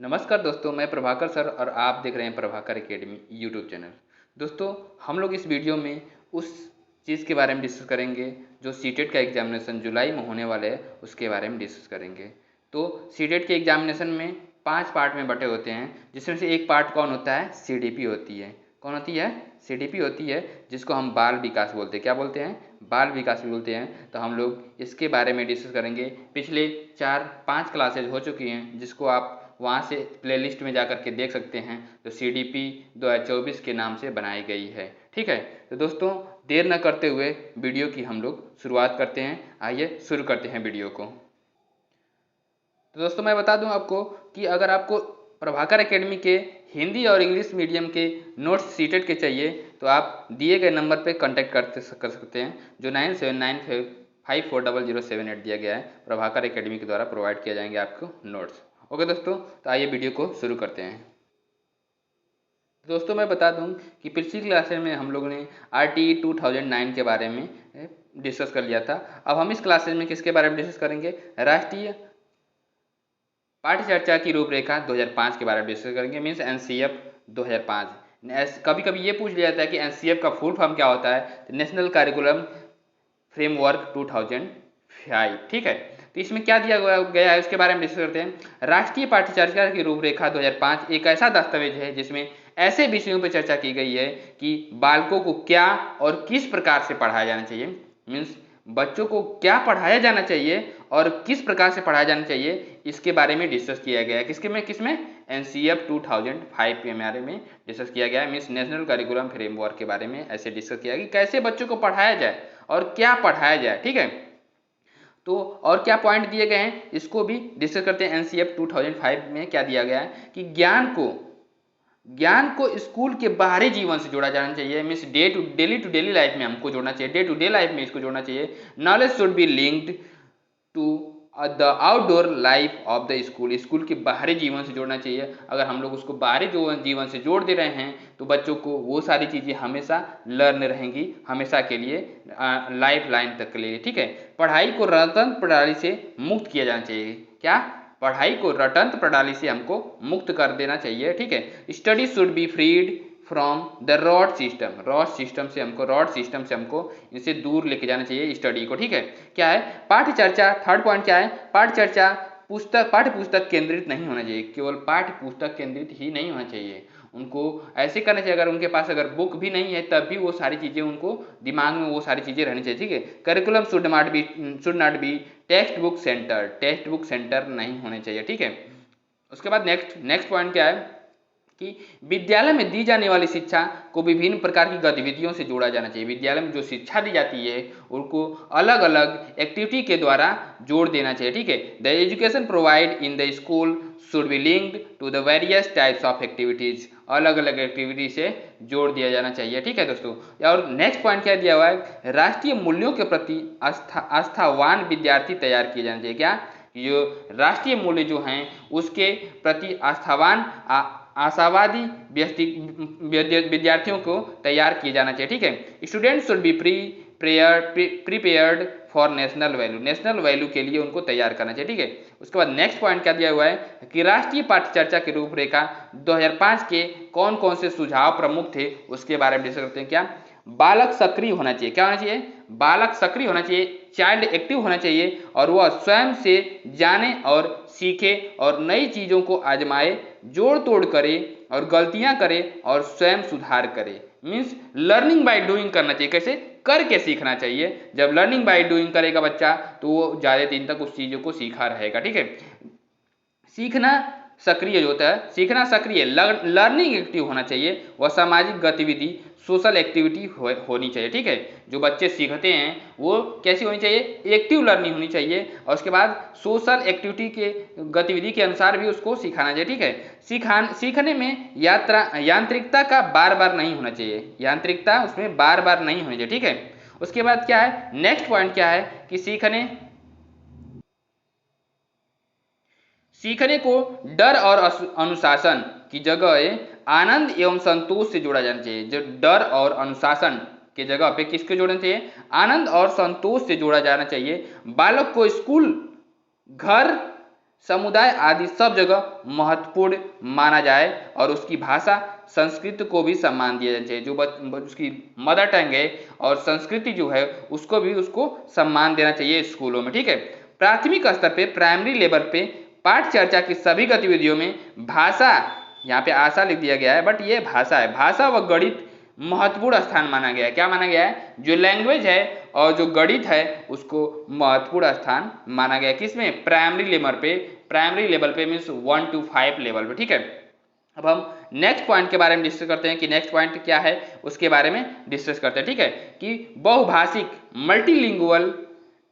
नमस्कार दोस्तों, मैं प्रभाकर सर और आप देख रहे हैं प्रभाकर एकेडमी यूट्यूब चैनल। दोस्तों, हम लोग इस वीडियो में उस चीज़ के बारे में डिस्कस करेंगे जो सीटेट का एग्जामिनेशन जुलाई में होने वाले है, उसके बारे में डिस्कस करेंगे। तो सीटेट के एग्जामिनेशन में 5 पार्ट में बटे होते हैं, जिसमें से एक पार्ट कौन होता है? सीडीपी होती है। कौन होती है? सीडीपी होती है, जिसको हम बाल विकास बोलते हैं। क्या बोलते हैं? बाल विकास भी बोलते हैं। तो हम लोग इसके बारे में डिस्कस करेंगे। पिछले 4-5 क्लासेज हो चुकी हैं, जिसको आप वहाँ से प्लेलिस्ट में जा कर के देख सकते हैं, जो सीडीपी 2024 के नाम से बनाई गई है। ठीक है, तो दोस्तों देर न करते हुए वीडियो की हम लोग शुरुआत करते हैं। आइए शुरू करते हैं वीडियो को। तो दोस्तों मैं बता दूं आपको कि अगर आपको प्रभाकर एकेडमी के हिंदी और इंग्लिश मीडियम के नोट्स सीटेट के चाहिए तो आप दिए गए नंबर पर कॉन्टैक्ट कर सकते हैं, जो 97954007 दिया गया है। प्रभाकर एकेडमी के द्वारा प्रोवाइड किए जाएंगे आपको नोट्स। ओके दोस्तों, तो आइए वीडियो को शुरू करते हैं। दोस्तों मैं बता दूं कि पिछली क्लास में हम लोगों ने RTE 2009 के बारे में डिस्कस कर लिया था। अब हम इस क्लास में किसके बारे में डिस्कस करेंगे? राष्ट्रीय पाठ्य चर्चा की रूपरेखा 2005 के बारे में डिस्कस करेंगे, मीन्स NCF 2005। कभी कभी ये पूछ लिया जाता है कि NCF का फुल फॉर्म क्या होता है? तो नेशनल करिकुलम फ्रेमवर्क 2005। ठीक है, तो इसमें क्या दिया गया है उसके बारे में डिस्कस करते हैं। राष्ट्रीय पाठ्यचर्या की रूपरेखा 2005 एक ऐसा दस्तावेज है जिसमें ऐसे विषयों पर चर्चा की गई है कि बालकों को क्या और किस प्रकार से पढ़ाया जाना चाहिए, मीन्स बच्चों को क्या पढ़ाया जाना चाहिए और किस प्रकार से पढ़ाया जाना चाहिए, इसके बारे में डिस्कस किया गया है। किसमें NCF 2005 के बारे में डिस्कस किया गया है, मीन्स नेशनल करिकुलम फ्रेमवर्क के बारे में ऐसे डिस्कस किया गया कि कैसे बच्चों को पढ़ाया जाए और क्या पढ़ाया जाए। ठीक है, तो और क्या पॉइंट दिए गए हैं इसको भी डिस्कस करते हैं। NCF 2005 में क्या दिया गया है कि ज्ञान को स्कूल के बाहरी जीवन से जोड़ा जाना चाहिए, means daily to daily life में हमको जोड़ना चाहिए, डे टू डे लाइफ में इसको जोड़ना चाहिए। Knowledge should be linked to the outdoor life of the school के बाहरी जीवन से जोड़ना चाहिए। अगर हम लोग उसको बाहरी जीवन से जोड़ दे रहे हैं तो बच्चों को वो सारी चीज़ें हमेशा लर्न रहेंगी, हमेशा के लिए, लाइफ लाइन तक के लिए। ठीक है, पढ़ाई को रटंत्र प्रणाली से मुक्त किया जाना चाहिए। क्या? पढ़ाई को रटंत्र प्रणाली से हमको मुक्त कर देना चाहिए। ठीक है, study should be freed from the rod system से हमको इसे दूर लेके जाना चाहिए स्टडी को। ठीक है, क्या है? पाठ्य चर्चा, थर्ड पॉइंट क्या है? पाठ्य चर्चा पाठ्य पुस्तक केंद्रित नहीं होना चाहिए, केवल पाठ्य पुस्तक केंद्रित ही नहीं होना चाहिए। उनको ऐसे करना चाहिए, अगर उनके पास अगर बुक भी नहीं है तब भी वो सारी चीज़ें उनको दिमाग में वो सारी चीज़ें रहनी चाहिए। ठीक है, curriculum should not be text book centre नहीं होने चाहिए। ठीक है, उसके बाद नेक्स्ट पॉइंट क्या है कि विद्यालय में दी जाने वाली शिक्षा को विभिन्न प्रकार की गतिविधियों से जोड़ा जाना चाहिए। विद्यालय में जो शिक्षा दी जाती है उनको अलग अलग एक्टिविटी के द्वारा जोड़ देना चाहिए। ठीक है, the education provide in the school should be linked to the various types of activities, अलग अलग एक्टिविटी से जोड़ दिया जाना चाहिए। ठीक है दोस्तों, और नेक्स्ट पॉइंट क्या दिया हुआ है? राष्ट्रीय मूल्यों के प्रति आस्थावान विद्यार्थी तैयार किए जाना चाहिए। क्या? जो राष्ट्रीय मूल्य जो हैं उसके प्रति आस्थावान आशावादी विद्यार्थियों को तैयार किया जाना चाहिए। ठीक है, student should be prepared for national value के लिए उनको तैयार करना चाहिए। ठीक है, उसके बाद नेक्स्ट पॉइंट क्या दिया हुआ है कि राष्ट्रीय पाठ्य चर्चा की रूपरेखा 2005 के कौन कौन से सुझाव प्रमुख थे उसके बारे में डिस्कस करते हैं। क्या? बालक सक्रिय होना चाहिए। क्या होना चाहिए? बालक सक्रिय होना चाहिए, चाइल्ड एक्टिव होना चाहिए, और वह स्वयं से जाने और सीखे और नई चीज़ों को आजमाए, जोड़ तोड़ करे और गलतियां करे और स्वयं सुधार करे। मीन्स लर्निंग बाय डूइंग करना चाहिए। कैसे? करके सीखना चाहिए। जब लर्निंग बाय डूइंग करेगा बच्चा तो वो ज़्यादा दिन तक उस चीज़ों को सीखा रहेगा। ठीक है, सीखना सक्रिय जो होता है, सीखना सक्रिय, लर्निंग एक्टिव होना चाहिए, वह सामाजिक गतिविधि सोशल एक्टिविटी होनी चाहिए। ठीक है, जो बच्चे सीखते हैं वो कैसी होनी चाहिए? एक्टिव लर्निंग होनी चाहिए, और उसके बाद सोशल एक्टिविटी के गतिविधि के अनुसार भी उसको सिखाना चाहिए। ठीक है, सीखने में यांत्रिकता का बार बार नहीं होना चाहिए, यांत्रिकता उसमें बार बार नहीं होनी चाहिए। ठीक है, उसके बाद क्या है? नेक्स्ट पॉइंट क्या है कि सीखने को डर और अनुशासन की जगह आनंद एवं संतोष से जोड़ा जाना चाहिए। जो डर और अनुशासन की जगह पे किसको जोड़ना चाहिए? आनंद और संतोष से जोड़ा जाना चाहिए। बालक को स्कूल घर समुदाय आदि सब जगह महत्वपूर्ण माना जाए और उसकी भाषा संस्कृत को भी सम्मान दिया जाना चाहिए। जो उसकी मदर टंग है और संस्कृति जो है उसको भी उसको सम्मान देना चाहिए स्कूलों में, ठीक है। प्राथमिक स्तर पे, प्राइमरी लेवल पे पाठ चर्चा की सभी गतिविधियों में भाषा, यहाँ पे आशा लिख दिया गया है बट ये भाषा है, भाषा व गणित महत्वपूर्ण स्थान माना गया है। क्या माना गया है? जो लैंग्वेज है और जो गणित है उसको महत्वपूर्ण स्थान माना गया है। किसमें? प्राइमरी लेवल पे। प्राइमरी लेवल पे मीन्स 1 to 5 लेवल पे, ठीक है। अब हम नेक्स्ट पॉइंट के बारे में डिस्कस करते हैं कि नेक्स्ट पॉइंट क्या है, उसके बारे में डिस्कस करते हैं, ठीक है। कि बहुभाषिक मल्टीलिंगुअल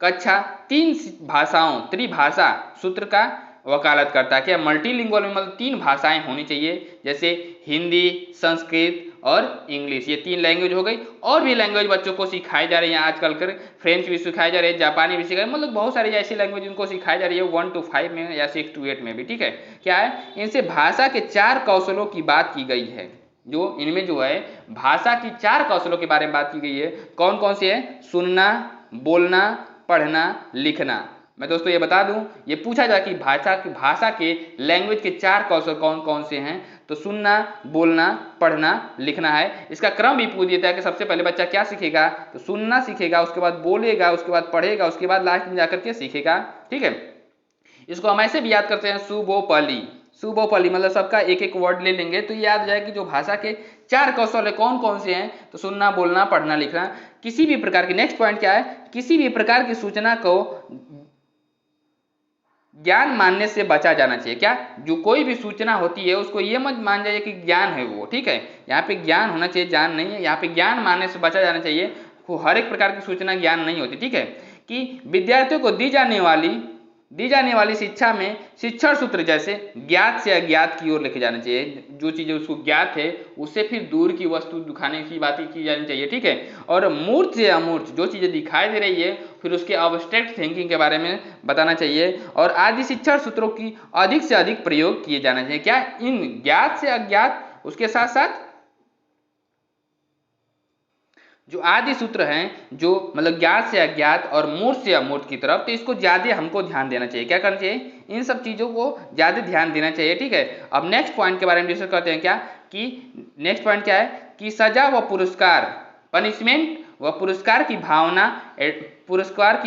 कक्षा 3 भाषाओं, त्रिभाषा सूत्र का वकालत करता है। क्या मल्टीलिंगुअल में मतलब 3 भाषाएं होनी चाहिए, जैसे हिंदी, संस्कृत और इंग्लिश, ये 3 लैंग्वेज हो गई। और भी लैंग्वेज बच्चों को सिखाई जा रही है आजकल कर, फ्रेंच भी सिखाई जा रही है, जापानी भी सिखाई, मतलब बहुत सारी ऐसी लैंग्वेज उनको सिखाई जा रही है 1 to 5 में या 6 to 8 में भी, ठीक है। क्या है? इनसे भाषा के 4 कौशलों की बात की गई है। जो इनमें जो है भाषा की 4 कौशलों के बारे में बात की गई है। कौन कौन से है? सुनना, बोलना, पढ़ना, लिखना। मैं दोस्तों ये बता दूं, ये पूछा जाए कि भाषा के लैंग्वेज के 4 कौशल कौन कौन से हैं, तो सुनना, बोलना, पढ़ना, लिखना है। इसका क्रम भी पूछ देता है कि सबसे पहले बच्चा क्या सीखेगा, तो सुनना सीखेगा, उसके बाद बोलेगा, उसके बाद पढ़ेगा, उसके बाद लास्ट में जाकर के सीखेगा, ठीक है। इसको हम ऐसे भी याद करते हैं, सुबोपली। सुबोपली मतलब सबका एक एक वर्ड ले लेंगे तो याद हो जाए कि जो भाषा के 4 कौशल है कौन कौन से हैं, तो सुनना, बोलना, पढ़ना, लिखना। किसी भी प्रकार की, नेक्स्ट पॉइंट क्या है, किसी भी प्रकार की सूचना को ज्ञान मानने से बचा जाना चाहिए। क्या? जो कोई भी सूचना होती है उसको ये मत मान जाइए कि ज्ञान है वो, ठीक है। यहाँ पे ज्ञान होना चाहिए, ज्ञान नहीं है। यहाँ पे ज्ञान मानने से बचा जाना चाहिए। हर एक प्रकार की सूचना ज्ञान नहीं होती, ठीक है। कि विद्यार्थियों को दी जाने वाली शिक्षा में शिक्षण सूत्र जैसे ज्ञात से अज्ञात की ओर लेके जाना चाहिए। जो चीजें उसको ज्ञात है उससे फिर दूर की वस्तु दिखाने की बातें की जानी चाहिए, ठीक है। और मूर्त से अमूर्त जो चीजें दिखाई दे रही है फिर उसके अब्स्ट्रैक्ट थिंकिंग के बारे में बताना चाहिए। और आदि शिक्षण सूत्रों की अधिक से अधिक प्रयोग किए जाना चाहिए। क्या? इन ज्ञात से अज्ञात, उसके साथ साथ जो आदि सूत्र हैं, जो मतलब ज्ञात से अज्ञात और मूर्त से अमूर्त की तरफ, तो इसको ज्यादा हमको ध्यान देना चाहिए। क्या करना चाहिए? इन सब चीजों को ज्यादा ध्यान देना चाहिए, ठीक है। अब नेक्स्ट पॉइंट के बारे में डिस्कस करते हैं। क्या कि नेक्स्ट पॉइंट क्या है कि सजा व पुरस्कार, पनिशमेंट व पुरस्कार की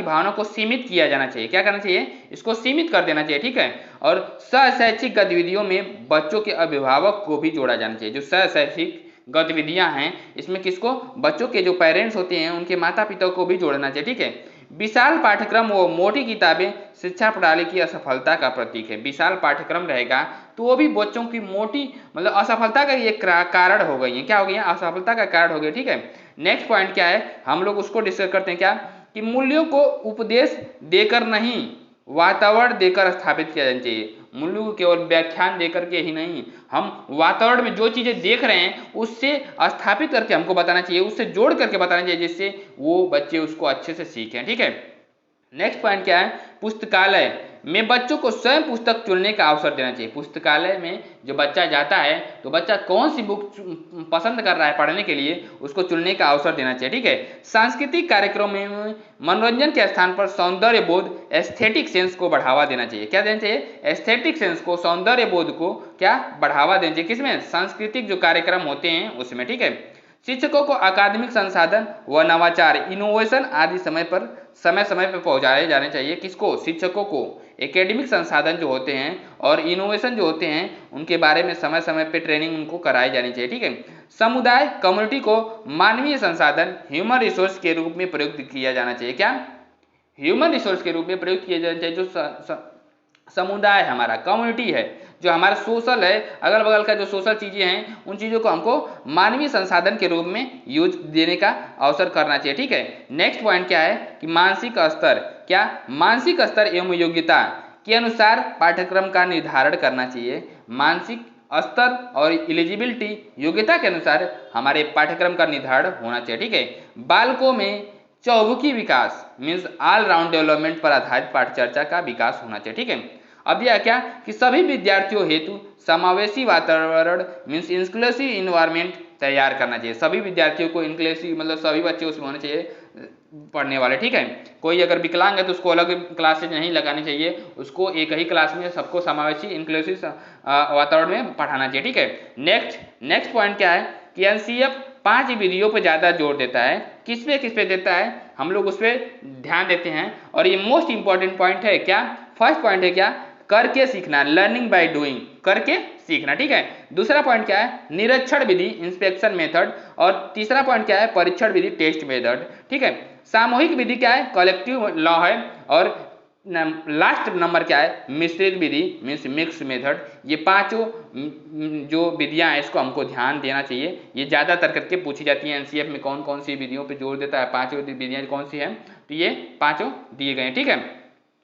भावना को सीमित किया जाना चाहिए। क्या करना चाहिए? इसको सीमित कर देना चाहिए, ठीक है। और सहशैक्षिक गतिविधियों में बच्चों के अभिभावक को भी जोड़ा जाना चाहिए। जो सहशैक्षिक गतिविधियां हैं इसमें किसको? बच्चों के जो पेरेंट्स होते हैं उनके माता पिता को भी जोड़ना चाहिए, ठीक है। विशाल पाठ्यक्रम व मोटी किताबें शिक्षा प्रणाली की असफलता का प्रतीक है। विशाल पाठ्यक्रम रहेगा तो वो भी बच्चों की मोटी मतलब असफलता का एक कारण हो गई है। क्या हो गई है? असफलता का कारण हो गया, ठीक है। नेक्स्ट पॉइंट क्या है, हम लोग उसको डिस्कस करते हैं। क्या कि मूल्यों को उपदेश देकर नहीं, वातावरण देकर स्थापित किया जाना चाहिए। मूल्यों को केवल व्याख्यान देकर के ही नहीं, हम वातावरण में जो चीजें देख रहे हैं उससे स्थापित करके हमको बताना चाहिए, उससे जोड़ करके बताना चाहिए, जिससे वो बच्चे उसको अच्छे से सीखें, ठीक है। नेक्स्ट पॉइंट क्या है? पुस्तकालय में बच्चों को स्वयं पुस्तक चुनने का अवसर देना चाहिए। पुस्तकालय में जो बच्चा जाता है तो बच्चा कौन सी बुक पसंद कर रहा है पढ़ने के लिए, उसको चुनने का अवसर देना चाहिए, ठीक है। सांस्कृतिक कार्यक्रम में मनोरंजन के स्थान पर सौंदर्य बोध, एस्थेटिक सेंस को बढ़ावा देना चाहिए। क्या देना चाहिए? एस्थेटिक सेंस को, सौंदर्य बोध को क्या बढ़ावा देना चाहिए। किसमें? सांस्कृतिक जो कार्यक्रम होते हैं उसमें, ठीक है। शिक्षकों को अकादमिक संसाधन व नवाचार, इनोवेशन आदि समय समय पर पहुंचाए जाने चाहिए। किसको? शिक्षकों को एकेडमिक संसाधन जो होते हैं और इनोवेशन जो होते हैं उनके बारे में समय समय पे ट्रेनिंग उनको कराई जानी चाहिए, ठीक है। समुदाय, कम्युनिटी को मानवीय संसाधन, ह्यूमन रिसोर्स के रूप में प्रयुक्त किया जाना चाहिए। क्या? ह्यूमन रिसोर्स के रूप में प्रयुक्त किया जाना चाहिए। जो समुदाय हमारा, कम्युनिटी है, जो हमारा सोशल है, अगल बगल का जो सोशल चीजें हैं उन चीजों को हमको मानवीय संसाधन के रूप में यूज देने का अवसर करना चाहिए, ठीक है। नेक्स्ट पॉइंट क्या है कि मानसिक स्तर। क्या? मानसिक स्तर एवं योग्यता के अनुसार पाठ्यक्रम का निर्धारण करना चाहिए। मानसिक स्तर और एलिजिबिलिटी, योग्यता के अनुसार हमारे पाठ्यक्रम का निर्धारण होना चाहिए, ठीक है। बालकों में चौमुखी विकास मीन्स ऑल राउंड डेवलपमेंट पर आधारित पाठचर्चा का विकास होना चाहिए, ठीक है। अब यह क्या कि सभी विद्यार्थियों हेतु समावेशी वातावरण मीन्स इंक्लूसिव इन्वायरमेंट तैयार करना चाहिए। सभी विद्यार्थियों को इंक्लूसिव मतलब सभी बच्चे उसमें होने चाहिए, पढ़ने वाले, ठीक है। कोई अगर विकलांग है तो उसको अलग क्लासेज नहीं लगानी चाहिए, उसको एक ही क्लास में सबको समावेशी इंक्लूसिव वातावरण में पढ़ाना चाहिए, ठीक है। नेक्स्ट पॉइंट क्या है कि एनसीएफ 5 विधियों पर ज़्यादा जोर देता है। किस पे देता है, हम लोग उस पर ध्यान देते हैं। और ये मोस्ट इंपॉर्टेंट पॉइंट है क्या, फर्स्ट पॉइंट है क्या, करके सीखना, लर्निंग बाय डूइंग, करके सीखना, ठीक है। दूसरा पॉइंट क्या है, निरीक्षण विधि, इंस्पेक्शन मेथड। और तीसरा पॉइंट क्या है, परीक्षण विधि, टेस्ट मेथड, ठीक है। सामूहिक विधि क्या है, कलेक्टिव लॉ है। और लास्ट नंबर क्या है, मिश्रित विधि, मीन्स मिक्स मेथड। ये पांचों जो विधियां हैं इसको हमको ध्यान देना चाहिए, ये ज़्यादातर करके पूछी जाती है एनसीएफ में, कौन कौन सी विधियों पे जोर देता है, पांचों विधियां कौन सी हैं, तो ये पांचों दिए गए हैं, ठीक है।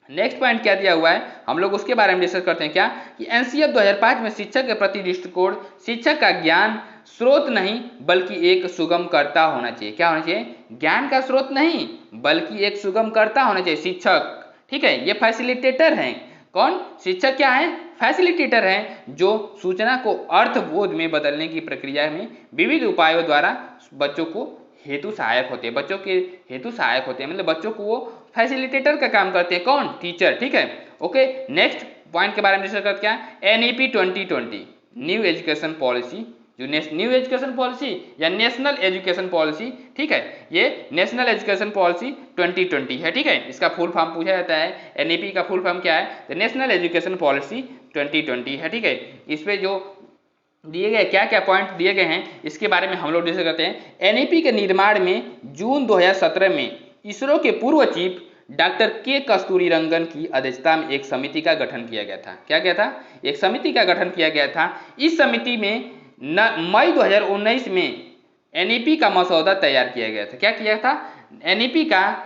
नेक्स्ट पॉइंट क्या दिया हुआ है, हम लोग उसके बारे में डिस्कस करते हैं क्या, कि एनसीएफ 2005 में शिक्षक के प्रति दृष्टिकोण, शिक्षक का ज्ञान स्रोत नहीं बल्कि एक सुगमकर्ता होना चाहिए। क्या होना चाहिए, ज्ञान का स्रोत नहीं बल्कि एक सुगमकर्ता होना चाहिए शिक्षक, ठीक है। ये फैसिलिटेटर हैं, कौन, शिक्षक क्या है, फैसिलिटेटर हैं, जो सूचना को अर्थबोध में बदलने की प्रक्रिया में विविध उपायों द्वारा बच्चों को हेतु सहायक होते हैं, बच्चों के हेतु सहायक होते हैं, मतलब बच्चों को वो फैसिलिटेटर का काम करते हैं, कौन, टीचर, ठीक है। ओके, नेक्स्ट पॉइंट के बारे में डिस्कस करते हैं, एनईपी 2020 न्यू एजुकेशन पॉलिसी, जो न्यू एजुकेशन पॉलिसी या नेशनल एजुकेशन पॉलिसी, ठीक है, ये नेशनल एजुकेशन पॉलिसी 2020 है, ठीक है। इसका फुल फॉर्म पूछा जाता है, एनईपी का फुल फॉर्म क्या है, तो नेशनल एजुकेशन पॉलिसी 2020 है, ठीक है। इस पे जो दिए गए क्या क्या पॉइंट दिए गए हैं इसके बारे में हम लोग डिस्कस करते हैं। एनईपी के निर्माण में जून 2017 में इसरो के पूर्व चीफ डॉक्टर के कस्तूरीरंगन की अध्यक्षता में एक समिति का गठन किया गया था। क्या किया था, एक समिति का गठन किया गया था। इस समिति में मई 2019 में एनईपी का मसौदा तैयार किया गया था। क्या किया था, एनईपी का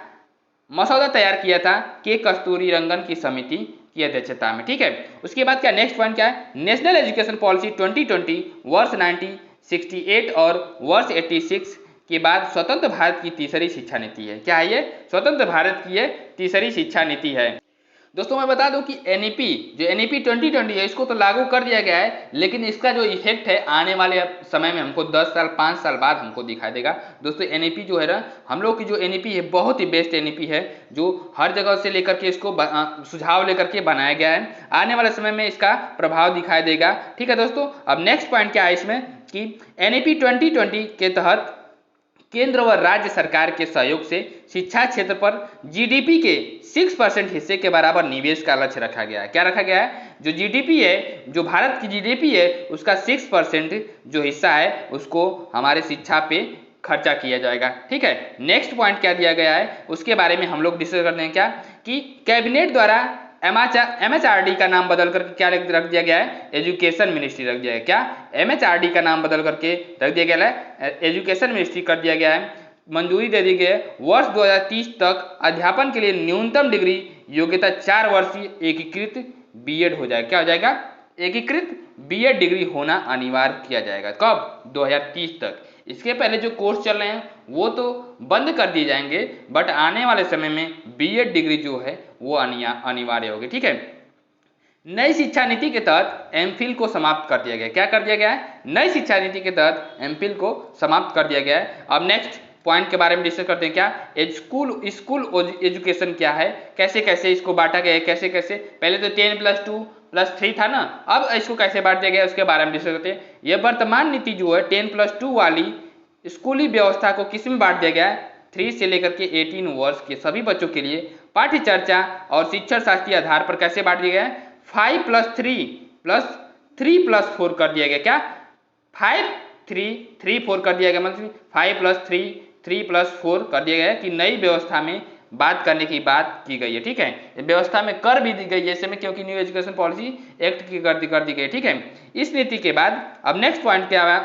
मसौदा तैयार किया था के कस्तूरीरंगन की समिति की अध्यक्षता में, ठीक है। उसके बाद क्या, नेक्स्ट पॉइंट क्या है, नेशनल एजुकेशन पॉलिसी 2020 वर्ष 1968 और वर्ष 86 के बाद स्वतंत्र भारत की तीसरी शिक्षा नीति है। क्या है ये, स्वतंत्र भारत की ये तीसरी शिक्षा नीति है। दोस्तों मैं बता दूं कि एनईपी जो एनईपी 2020 है इसको तो लागू कर दिया गया है, लेकिन इसका जो इफेक्ट है आने वाले समय में हमको 10 साल 5 साल बाद हमको दिखाई देगा। दोस्तों एनईपी जो है ना, हम लोग की जो एनईपी है बहुत ही बेस्ट एनईपी है, जो हर जगह से लेकर के इसको सुझाव लेकर के बनाया गया है। आने वाले समय में इसका प्रभाव दिखाई देगा, ठीक है दोस्तों। अब नेक्स्ट पॉइंट क्या है इसमें कि एनईपी 2020 के तहत केंद्र व राज्य सरकार के सहयोग से शिक्षा क्षेत्र पर जीडीपी के 6% हिस्से के बराबर निवेश का लक्ष्य रखा गया है। क्या रखा गया है, जो जीडीपी है, जो भारत की जीडीपी है उसका 6% जो हिस्सा है उसको हमारे शिक्षा पे खर्चा किया जाएगा, ठीक है। नेक्स्ट पॉइंट क्या दिया गया है उसके बारे में हम लोग डिस्कस करते हैं क्या, कि कैबिनेट द्वारा एमएचआरडी का नाम बदल करके क्या रख दिया गया है, एजुकेशन मिनिस्ट्री रख दिया है। क्या, एमएचआरडी का नाम बदल करके रख दिया गया है, एजुकेशन मिनिस्ट्री कर दिया गया है। मंजूरी दे दी गई है, वर्ष 2030 तक अध्यापन के लिए न्यूनतम डिग्री योग्यता 4 वर्षीय एकीकृत बीएड हो जाएगा। क्या हो जाएगा, एकीकृत बीएड डिग्री होना अनिवार्य किया जाएगा। कब, 2030 तक। इसके पहले जो कोर्स चल रहे हैं वो तो बंद कर दिए जाएंगे, बट आने वाले समय में बीएड डिग्री जो है वो अनिवार्य होगी, ठीक है। नई शिक्षा नीति के तहत एमफिल को समाप्त कर दिया गया। क्या कर दिया गया है, नई शिक्षा नीति के तहत एमफिल को समाप्त कर दिया गया है। अब नेक्स्ट पॉइंट के बारे में डिस्कस करते हैं क्या, स्कूल एजुकेशन क्या है, कैसे कैसे इसको बांटा गया है, कैसे कैसे, पहले तो 10+2+3 था ना, अब इसको कैसे बांट दिया गया उसके बारे में डिस्कस करते हैं। यह वर्तमान नीति जो है 10+2 वाली स्कूली व्यवस्था को किस में बांट दिया गया है, 3 से लेकर के 18 वर्ष के सभी बच्चों के लिए पाठ्य चर्चा और शिक्षण शास्त्रीय आधार पर कैसे बांट दिया गया है, 5+3+3+4 कर दिया गया। क्या, 5-3-3-4 कर दिया गया, मतलब 5+3-3+4 कर दिया गया है कि नई व्यवस्था में बात करने की बात की गई है, ठीक है। व्यवस्था में कर भी दी गई है इसमें, क्योंकि न्यू एजुकेशन पॉलिसी एक्ट की कर दी गई, ठीक है। इस नीति के बाद अब नेक्स्ट पॉइंट क्या है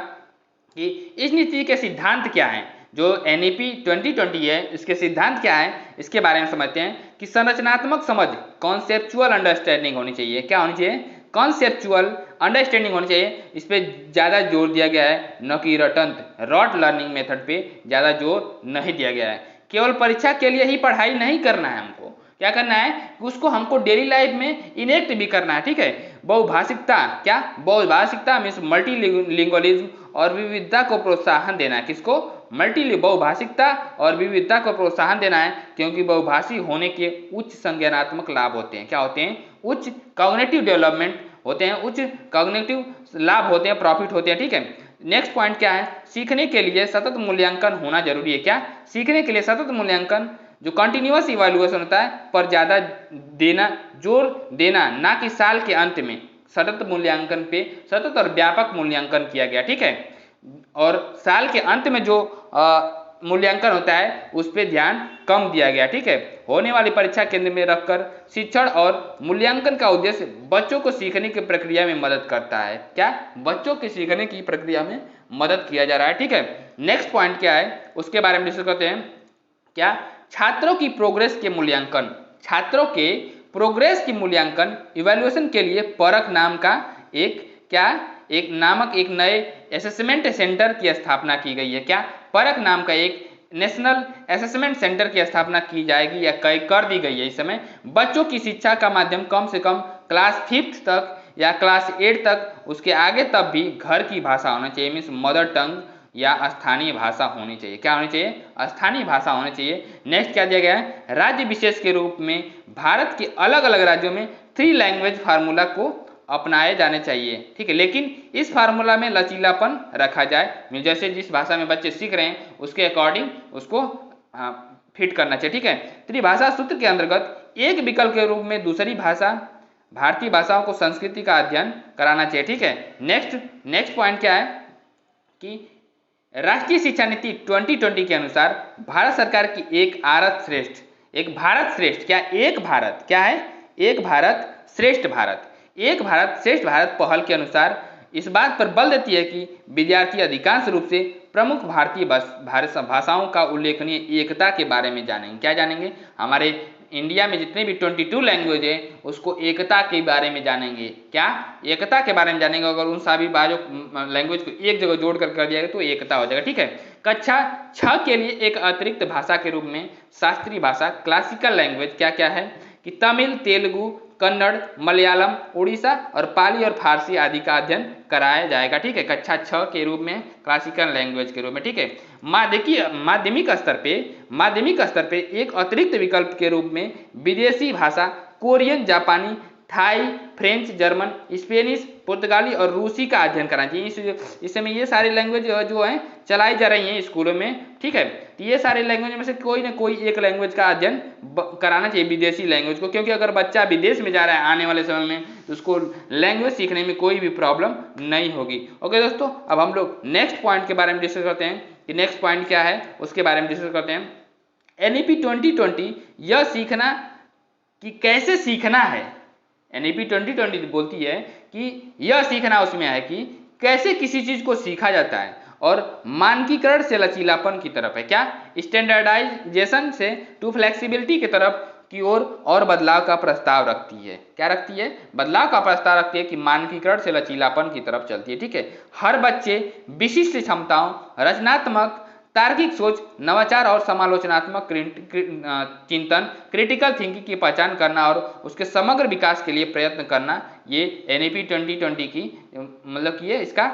कि इस नीति के सिद्धांत क्या हैं, जो एनईपी 2020 है इसके सिद्धांत क्या है इसके बारे में समझते हैं। कि संरचनात्मक समझ, कॉन्सेप्चुअल अंडरस्टैंडिंग होनी चाहिए। क्या होनी चाहिए, कॉन्सेप्चुअल अंडरस्टैंडिंग होनी चाहिए। इस पे ज़्यादा जोर दिया गया है, न कि रॉट लर्निंग मेथड पे ज़्यादा जोर नहीं दिया गया है। केवल परीक्षा के लिए ही पढ़ाई नहीं करना है, हमको क्या करना है, उसको हमको डेली लाइफ में इनेक्ट भी करना है, ठीक है। बहुभाषिकता, क्या, बहुभाषिकता मीन्स मल्टीलिंगुअलिज्म और विविधता को प्रोत्साहन देना है। किसको, मल्टी बहुभाषिकता और विविधता को प्रोत्साहन देना है, क्योंकि बहुभाषी होने के उच्च संज्ञानात्मक लाभ होते हैं। क्या होते हैं? उच्च कॉग्निटिव डेवलपमेंट होते हैं, उच्च कॉग्निटिव लाभ होते हैं, प्रॉफिट होते हैं। ठीक है, नेक्स्ट पॉइंट क्या है? सीखने के लिए सतत मूल्यांकन होना जरूरी है। क्या? सीखने के लिए सतत मूल्यांकन जो कंटिन्यूअस इवैल्यूएशन होता है पर ज्यादा देना, जोर देना, ना कि साल के अंत में। सतत मूल्यांकन पे सतत और व्यापक मूल्यांकन किया गया। ठीक है, और साल के अंत में जो मूल्यांकन होता है उस पर ध्यान कम दिया गया। ठीक है, होने वाली परीक्षा केंद्र में रखकर शिक्षण और मूल्यांकन का उद्देश्य बच्चों को सीखने की प्रक्रिया में मदद करता है। क्या? बच्चों के सीखने की प्रक्रिया में मदद किया जा रहा है। ठीक है, नेक्स्ट पॉइंट क्या है उसके बारे में डिस्कस करते हैं। क्या? छात्रों की प्रोग्रेस के मूल्यांकन। छात्रों के प्रोग्रेस की मूल्यांकन इवैल्यूएशन के लिए परख नाम का एक नए असेसमेंट सेंटर की स्थापना की गई है। क्या? परख नाम का एक नेशनल असेसमेंट सेंटर की स्थापना की जाएगी या कर दी गई है। इस समय बच्चों की शिक्षा का माध्यम कम से कम क्लास 5 तक या क्लास 8 तक, उसके आगे तब भी घर की भाषा होना चाहिए, मीन्स मदर टंग या स्थानीय भाषा होनी चाहिए। क्या होनी चाहिए? स्थानीय भाषा होनी चाहिए। नेक्स्ट क्या दिया गया है? राज्य विशेष के रूप में भारत के अलग अलग राज्यों में 3 लैंग्वेज फार्मूला को अपनाए जाने चाहिए। ठीक है, लेकिन इस फार्मूला में लचीलापन रखा जाए, जैसे जिस भाषा में बच्चे सीख रहे हैं उसके अकॉर्डिंग उसको फिट करना चाहिए। ठीक है, त्रिभाषा सूत्र के अंतर्गत एक विकल्प के रूप में दूसरी भाषा, भारतीय भाषाओं को संस्कृति का अध्ययन कराना चाहिए। ठीक है, नेक्स्ट पॉइंट क्या है कि राष्ट्रीय शिक्षा नीति 2020 के अनुसार भारत सरकार की एक भारत श्रेष्ठ क्या एक भारत क्या है? एक भारत श्रेष्ठ भारत पहल के अनुसार इस बात पर बल देती है कि विद्यार्थी अधिकांश रूप से प्रमुख भारतीय भाषाओं का उल्लेखनीय एकता के बारे में जानेंगे। क्या जानेंगे? हमारे इंडिया में जितने भी 22 लैंग्वेज है उसको एकता के बारे में जानेंगे। क्या? एकता के बारे में जानेंगे। अगर उन सभी लैंग्वेज को एक जगह जोड़ कर दिया जाएगा तो एकता हो जाएगा। ठीक है, कक्षा 6 के लिए एक अतिरिक्त भाषा के रूप में शास्त्रीय भाषा क्लासिकल लैंग्वेज क्या क्या है कि तमिल, तेलुगु, कन्नड़, मलयालम, उड़ीसा और पाली और फारसी आदि का अध्ययन कराया जाएगा। ठीक है, कक्षा 6 के रूप में क्लासिकल लैंग्वेज के रूप में। ठीक है, माध्यमिक स्तर पे एक अतिरिक्त विकल्प के रूप में विदेशी भाषा कोरियन, जापानी, थाई, फ्रेंच, जर्मन, स्पेनिश, पुर्तगाली और रूसी का अध्ययन कराना चाहिए। इस समय ये सारी लैंग्वेज जो है चलाई जा रही हैं स्कूलों में। ठीक है, तो ये सारे लैंग्वेज में से कोई ना कोई एक लैंग्वेज का अध्ययन कराना चाहिए, विदेशी लैंग्वेज को, क्योंकि अगर बच्चा विदेश में जा रहा है आने वाले समय में तो उसको लैंग्वेज सीखने में कोई भी प्रॉब्लम नहीं होगी। ओके दोस्तों, अब हम लोग नेक्स्ट पॉइंट के बारे में डिस्कस करते हैं कि नेक्स्ट पॉइंट क्या है उसके बारे में डिस्कस करते हैं। NEP 2020 यह सीखना कि कैसे सीखना है। NEP 2020 बोलती है कि यह सीखना उसमें है कि कैसे किसी चीज को सीखा जाता है और मानकीकरण से लचीलापन की तरफ है। क्या? स्टैंडर्डाइजेशन से टू फ्लेक्सिबिलिटी की तरफ की ओर और बदलाव का प्रस्ताव रखती है। क्या रखती है? बदलाव का प्रस्ताव रखती है कि मानकीकरण से लचीलापन की तरफ चलती है। ठीक है, हर बच्चे विशिष्ट क्षमताओं, रचनात्मक तार्किक सोच, नवाचार और समालोचनात्मक चिंतन, क्रिटिकल थिंकिंग की पहचान करना और उसके समग्र विकास के लिए प्रयत्न करना, ये NEP 2020 की मतलब कि ये इसका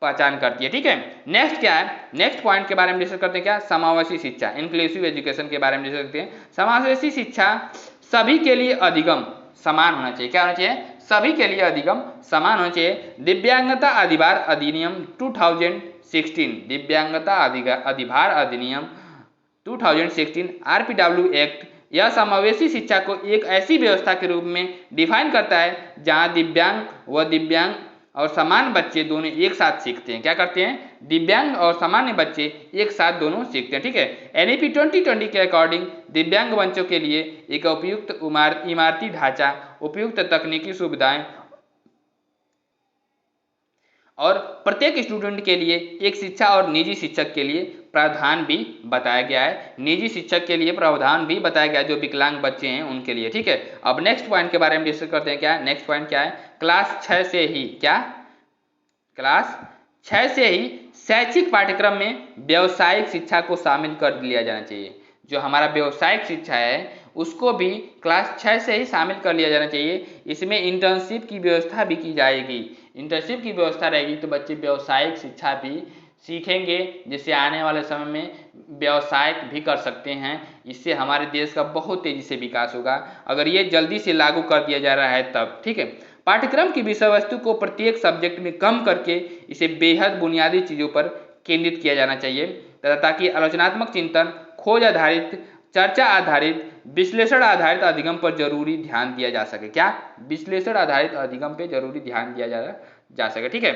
पहचान करती है। ठीक है, नेक्स्ट क्या है? नेक्स्ट पॉइंट के बारे में डिस्कस करते हैं। क्या? समावेशी शिक्षा, इंक्लूसिव एजुकेशन के बारे में डिस्कस करते हैं। समावेशी शिक्षा सभी के लिए अधिगम समान होना चाहिए। क्या होना चाहिए? सभी के लिए अधिगम समान होना चाहिए। दिव्यांगता अधिभार अधिनियम 2016, दिव्यांगता अधिभार अधिनियम 2016 RPW एक्ट यह समावेशी शिक्षा को एक ऐसी व्यवस्था के रूप में डिफाइन करता है जहां दिव्यांग और समान बच्चे दोनों एक साथ सीखते हैं। क्या करते हैं? दिव्यांग और सामान्य बच्चे एक साथ दोनों सीखते हैं। ठीक है, NEP 2020 के अकॉर्डिंग दिव्यांग बच्चों के लिए एक उपयुक्त इमारती ढांचा, उपयुक्त तकनीकी सुविधाएं और प्रत्येक स्टूडेंट के लिए एक शिक्षा और निजी शिक्षक के लिए प्रावधान भी बताया गया है। निजी शिक्षक के लिए प्रावधान भी बताया गया है जो विकलांग बच्चे हैं उनके लिए। ठीक है, अब नेक्स्ट पॉइंट के बारे में डिस्कस करते हैं। क्या? नेक्स्ट पॉइंट क्या है? क्लास 6 से ही क्लास 6 से ही शैक्षिक पाठ्यक्रम में व्यावसायिक शिक्षा को शामिल कर लिया जाना चाहिए। जो हमारा व्यावसायिक शिक्षा है उसको भी क्लास 6 से ही शामिल कर लिया जाना चाहिए। इसमें इंटर्नशिप की व्यवस्था भी की जाएगी। इंटर्नशिप की व्यवस्था रहेगी तो बच्चे व्यावसायिक शिक्षा भी सीखेंगे जिससे आने वाले समय में व्यवसाय भी कर सकते हैं। इससे हमारे देश का बहुत तेजी से विकास होगा अगर ये जल्दी से लागू कर दिया जा रहा है तब। ठीक है, पाठ्यक्रम की विषय वस्तु को प्रत्येक सब्जेक्ट में कम करके इसे बेहद बुनियादी चीज़ों पर केंद्रित किया जाना चाहिए ताकि आलोचनात्मक चिंतन, खोज आधारित, चर्चा आधारित, विश्लेषण आधारित अधिगम पर जरूरी ध्यान दिया जा सके। क्या? विश्लेषण आधारित अधिगम पे जरूरी ध्यान दिया जा सके। ठीक है,